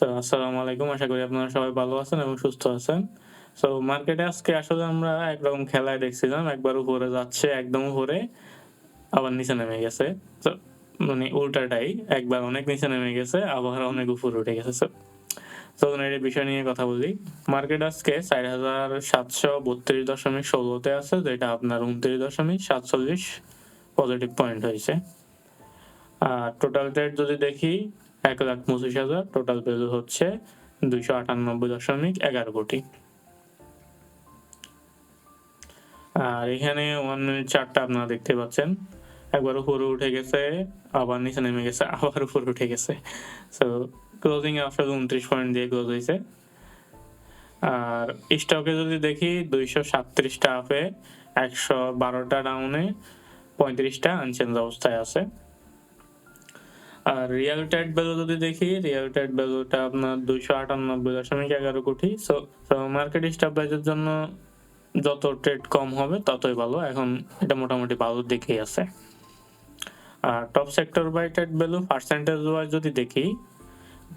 তো আসসালামু আলাইকুম। আশা করি আপনারা সবাই ভালো আছেন এবং সুস্থ আছেন। সো মার্কেটে আজকে আসলে আমরা একরকম খেলায় দেখছিলাম। একবার উপরে যাচ্ছে একদম উপরে, আবার নিচে নেমে গেছে। তো মানে উল্টাটাই। একবার অনেক নিচে নেমে গেছে, আবার অনেক উপরে উঠে গেছে। চলুন এই বিষয় নিয়ে কথা বলি। মার্কেট আজকে ৪,৭৩২.১৬ তে আছে, যেটা আপনার ২৯.৪৭ পজিটিভ পয়েন্ট হয়েছে। আর টোটাল ট্রেড যদি দেখি ১,২৫,০০০, টোটাল ভ্যালু হচ্ছে ২৯৮.১১ কোটি। আর এখানে 1 মিনিট চার্টটা আপনারা দেখতে পাচ্ছেন। একবার উপরে উঠে গেছে, আবার নিচে নেমে গেছে, আবার উপরে উঠে গেছে। সো ক্লোজিং এ আসলে ২৯ পয়েন্ট দিয়ে ক্লোজ হইছে। আর স্টকে যদি দেখি ২৩৭ টা আপে, ১১২ টা ডাউনে, ৩৫ টা আনচেঞ্জ অবস্থায় আছে। আর রিয়েল ট্রেড ভ্যালু যদি দেখি, রিয়েল ট্রেড ভ্যালুটা আপনার ২৯৮.১১ কোটি। সো মার্কেট স্টেবিলাইজের জন্য যত ট্রেড কম হবে ততই ভালো। এখন এটা মোটামুটি ভালোর দিকেই আছে। আর top sector by trade value percentage wise যদি দেখি,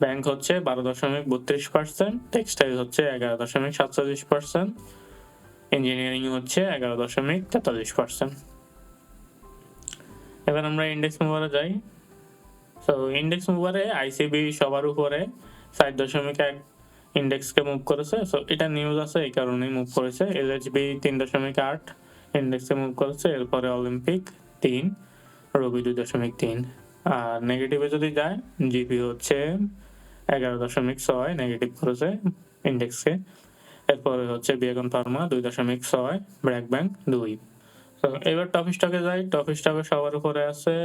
ব্যাংক হচ্ছে ১২.৩২%, টেক্সটাইল হচ্ছে ১১.৪৭%, ইঞ্জিনিয়ারিং হচ্ছে ১১.৪৩%। এবার আমরা ইন্ডেক্স মুভারে যাই। সো ইন্ডেক্স মুভারে আইসিবি সবার উপরে ৪.১ ইন্ডেক্সকে মুভ করেছে। সো এটা নিউজ আছে, এই কারণেই মুভ করেছে। এলএইচবি ৩.৮ ইন্ডেক্সে মুভ করেছে। এরপরে অলিম্পিক ৩, রবি ২.৩। আর নেগেটিভে যদি যায়, জিপি হচ্ছে ১১.৬ নেগেটিভ করেছে ইন্ডেক্সকে। এরপরে হচ্ছে বিয়াকন ফার্মা ২.৬, ব্র্যাক ব্যাংক ২। তো এবার টপ স্টকে যাই। টপ স্টকে সবার উপরে আছে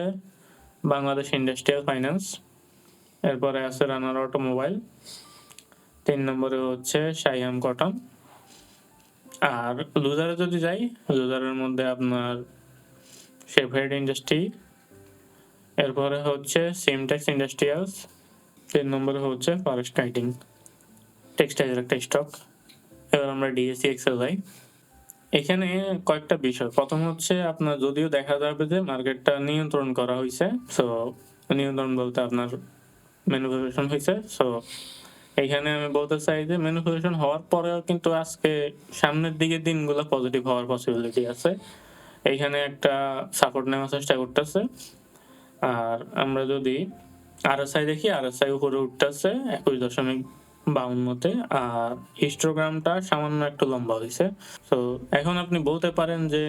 বাংলাদেশ ইন্ডাস্ট্রিয়াল ফাইন্যান্স, এরপরে আছে রানার অটোমোবাইল, ৩ নম্বরে হচ্ছে সাইয়াম কটন। আর লুজারে যদি যাই, লুজারের মধ্যে আপনার শেফহেড ইন্ডাস্ট্রি, এরপরে হচ্ছে সিমটেক্স ইন্ডাস্ট্রিয়ালস, ৩ নম্বরে হচ্ছে ফরেস্ট লাইটিং, টেক্সটাইলের একটা স্টক। এবার আমরা ডিএসইএক্স এ যাই। এখানে কয়েকটা বিষয়। প্রথম হচ্ছে আপনার যদিও দেখা যাবে যে মার্কেটটা নিয়ন্ত্রণ করা হইছে। সো নিয়ন্ত্রণ বলতে আপনার ম্যানিপুলেশন হইছে। সো এখানে আমি বলতে চাই যে ম্যানিপুলেশন হওয়ার পরেও কিন্তু আজকে সামনের দিকে দিনগুলো পজিটিভ হওয়ার পসিবিলিটি আছে। এইখানে একটা সাপোর্ট নেওয়ার চেষ্টা করতেছে। আর আমরা যদি আরএসআই দেখি, আরএসআই উপরে উঠতেছে ২১.৫২ তে। আর হিস্টোগ্রামটা সামান্য একটু লম্বা হয়েছে। তো এখন আপনি বলতে পারেন যে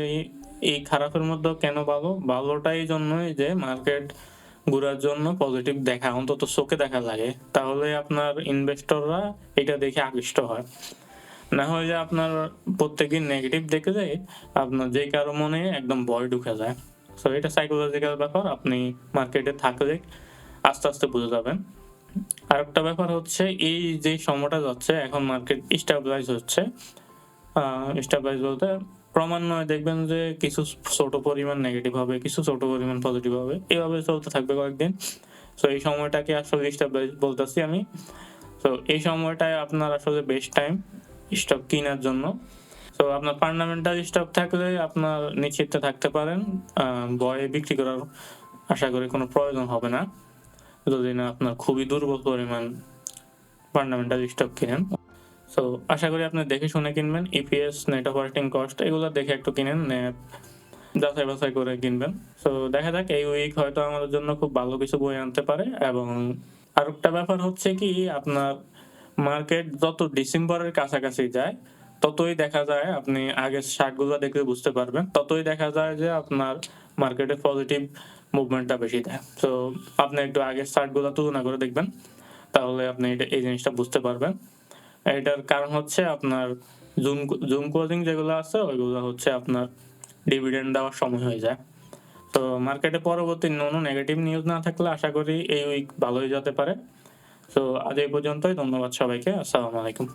এই খারাপের মধ্যেও কেন ভালো? ভালোটা এই জন্যই যে মার্কেট ঘুরার জন্য পজিটিভ দেখা, অন্তত চোখে দেখা লাগে। তাহলে আপনার ইনভেস্টররা এটা দেখে আকৃষ্ট হয়। না হয় যে আপনার প্রত্যেকদিন নেগেটিভ দেখে যায়, আপনার যে কারো মনে একদম ভয় ঢুকে যায়। সো এটা সাইকোলজিক্যাল ব্যাপার। আপনি মার্কেটে থাকলে আস্তে, আস্তে বুঝে যাবেন। আরেকটা ব্যাপার হচ্ছে এই যে সময়টা যাচ্ছে, এখন মার্কেট স্টেবিলাইজ হচ্ছে। স্টেবিলাইজ বলতে ক্রমান্বয়ে দেখবেন যে কিছু ছোট পরিমাণ নেগেটিভ হবে, কিছু ছোট পরিমাণ পজিটিভ হবে। এভাবে চলতে থাকবে কয়েকদিন। সো এই সময়টাকে আসলে স্টেবিলাইজ বলতেছি আমি। তো এই সময়টায় আপনার আসলে বেস্ট টাইম স্টক কেনার জন্য। তো আপনার ফান্ডামেন্টাল স্টক থাকলে আপনার নিশ্চিন্তে থাকতে পারেন। ভয়ে বিক্রি করার আশা করি কোনো প্রয়োজন হবে না, যদি না আপনার খুবই দুর্বল পরিমাণ ফান্ডামেন্টাল স্টক কিনেন। সো আশা করি আপনি দেখে শুনে কিনবেন। ইপিএস, নেট অপারেটিং কস্ট এগুলো দেখে একটু কিনেন, যাচাই বাছাই করে কিনবেন। সো দেখা যাক, এই উইক হয়তো আমাদের জন্য খুব ভালো কিছু বয়ে আনতে পারে। এবং আরেকটা ব্যাপার হচ্ছে কি, আপনার মার্কেট যত ডিসেম্বরের কাছাকাছি যায়, ততই দেখা যায় আপনি আগের চার্টগুলো দেখলে বুঝতে পারবেন, ততই দেখা যায় যে আপনার মার্কেটে পজিটিভ মুভমেন্টটা বেশি দেয়। তো আপনি একটু আগের চার্টগুলো তুলনা করে দেখবেন, তাহলে আপনি এই জিনিসটা বুঝতে পারবেন। এটার কারণ হচ্ছে আপনার জুম ক্লোজিং যেগুলো আছে, ওইগুলো হচ্ছে আপনার ডিভিডেন্ড দেওয়ার সময় হয়ে যায়। তো মার্কেটে পরবর্তী কোনো নেগেটিভ নিউজ না থাকলে আশা করি এই উইক ভালোই যেতে পারে। তো আজ এই পর্যন্তই। ধন্যবাদ সবাইকে। আসসালামু আলাইকুম।